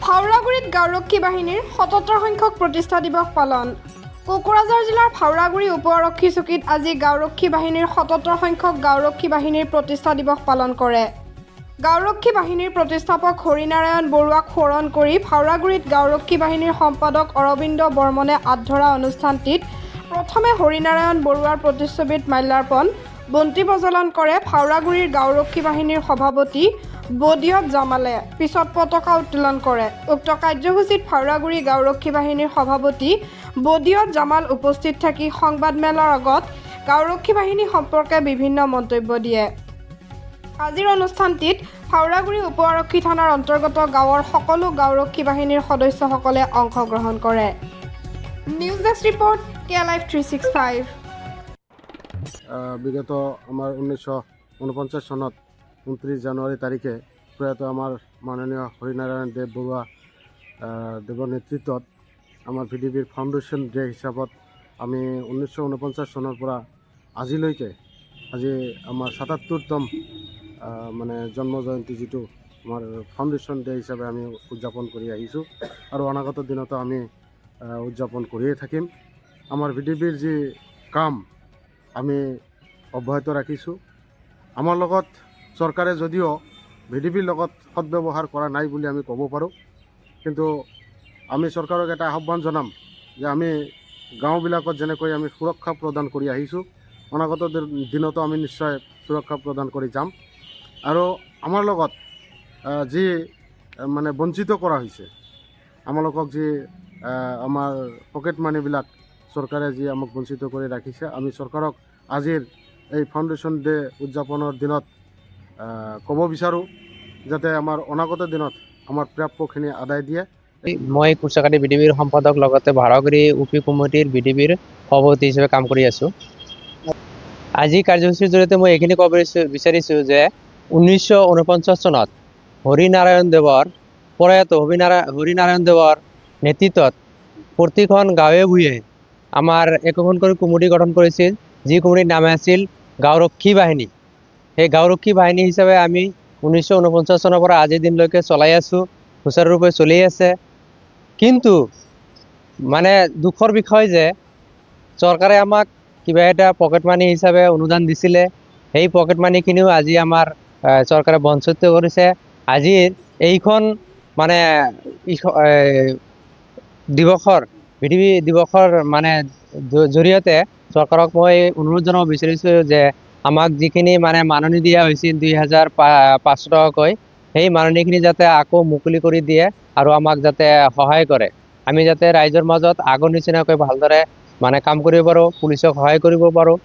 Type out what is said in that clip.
ফাউৰাগুৰিত গাঁওৰক্ষী বাহিনীৰ ৭৭ সংখ্যক প্ৰতিষ্ঠা দিৱস পালন। কোকৰাঝাৰ জিলাৰ ফাউৰাগুৰি উপ আৰক্ষী চকীত আজি গাঁওৰক্ষী বাহিনীৰ ৭৭ সংখ্যক গাঁওৰক্ষী বাহিনীৰ প্ৰতিষ্ঠা দিৱস পালন কৰে। গাঁওৰক্ষী বাহিনীৰ প্ৰতিষ্ঠাপক হৰিনাৰায়ণ বৰুৱাক সোঁৱৰণ কৰি ফাউৰাগুৰিত গাঁওৰক্ষী বাহিনীৰ সম্পাদক অৰবিন্দ বৰ্মনে আঁত ধৰা অনুষ্ঠানটিত প্ৰথমে হৰিনাৰায়ণ বৰুৱাৰ প্ৰতিচ্ছবিত মাল্যাৰ্পণ, বন্তি প্ৰজ্বলন কৰে ফাউৰাগুৰিৰ গাঁওৰক্ষী বাহিনীৰ সভাপতি বদিয়ত জামালে। পিছত পতাকা উত্তোলন কৰে। উক্ত কাৰ্যসূচীত ফাউৰাগুৰি গাঁওৰক্ষী বাহিনীৰ সভাপতি বদিয়ত জামাল উপস্থিত থাকি সংবাদমেলৰ আগত গাঁওৰক্ষী বাহিনী সম্পৰ্কে বিভিন্ন মন্তব্য দিয়ে। আজিৰ অনুষ্ঠানটিত ফাউৰাগুৰি উপ আৰক্ষী থানাৰ অন্তৰ্গত গাঁৱৰ সকলো গাঁওৰক্ষী বাহিনীৰ সদস্যসকলে অংশগ্ৰহণ কৰে। News desk report KLive 365। বিগত আমাৰ 1949 চনত 29 জানুৱাৰী তাৰিখে প্ৰয়াত আমাৰ মাননীয় হৰিনাৰায়ণ দেৱ বৰুৱা দেৱৰ নেতৃত্বত আমাৰ VDBৰ ফাউণ্ডেশ্যন ডে হিচাপত আমি 1949 চনৰ পৰা আজিলৈকে আজি আমাৰ 77তম মানে জন্ম জয়ন্তী যিটো আমাৰ ফাউণ্ডেশ্যন ডে হিচাপে আমি উদযাপন কৰি আহিছোঁ আৰু অনাগত দিনতো আমি উদযাপন কৰিয়ে থাকিম। আমাৰ VDBৰ যি কাম আমি অব্যাহত ৰাখিছোঁ। আমাৰ লগত চৰকাৰে যদিও VDBৰ লগত সদব্যৱহাৰ কৰা নাই বুলি আমি ক'ব পাৰোঁ, কিন্তু আমি চৰকাৰক এটা আহ্বান জনাম যে আমি গাঁওবিলাকত যেনেকৈ আমি সুৰক্ষা প্ৰদান কৰি আহিছোঁ, অনাগত দিনতো আমি নিশ্চয় সুৰক্ষা প্ৰদান কৰি যাম। আৰু আমাৰ লগত যি মানে বঞ্চিত কৰা হৈছে, আমালোকক যি আমাৰ পকেট মানিবিলাক চৰকাৰে যি আমাক বঞ্চিত কৰি ৰাখিছে, আমি চৰকাৰক আজিৰ এই ফাউণ্ডেশ্যন ডে উদযাপনৰ দিনত ক'ব বিচাৰোঁ যাতে আমাৰ অনাগত দিনত আমাৰ প্ৰাপ্যখিনি আদায় দিয়ে। মই কুৰ্চাকাটি VDBৰ সম্পাদক, লগতে ভাড়াগুৰি UP কমিটিৰ VDBৰ সভাপতি হিচাপে কাম কৰি আছোঁ। আজি কাৰ্যসূচীৰ জৰিয়তে মই এইখিনি ক'ব বিচাৰিছোঁ যে 1949 চনত হৰিনাৰায়ণ দেৱৰ প্ৰয়াত হৰিনাৰায়ণ দেৱৰ নেতৃত্বত প্ৰতিখন গাঁৱে ভূঞে আমাৰ একোখনকৈ কমিটি গঠন কৰিছিল, যি কমিটিৰ নাম আছিল গাঁওৰক্ষী বাহিনী। সেই গাঁওৰক্ষী বাহিনী হিচাপে আমি 1949 চনৰ পৰা আজিৰ দিনলৈকে চলাই আছোঁ, সুচাৰুৰূপে চলি আছে। কিন্তু মানে দুখৰ বিষয় যে চৰকাৰে আমাক কিবা এটা পকেট মানি হিচাপে অনুদান দিছিলে, সেই পকেট মানিখিনিও আজি আমাৰ চৰকাৰে বঞ্চিত কৰিছে। আজিৰ এইখন মানে দিৱসৰ VDB দিৱসৰ মানে জৰিয়তে চৰকাৰক মই অনুৰোধ জনাব বিচাৰিছোঁ যে আমাক যিখিনি মানে মাননি দিয়া হৈছিল 2500 টকাকৈ, সেই মাননিখিনি যাতে আকৌ মুকলি কৰি দিয়ে আৰু আমাক যাতে সহায় কৰে। আমি যাতে ৰাইজৰ মাজত আগৰ নিচিনাকৈ ভালদৰে মানে কাম কৰিব পাৰোঁ, পুলিচক সহায় কৰিব পাৰোঁ।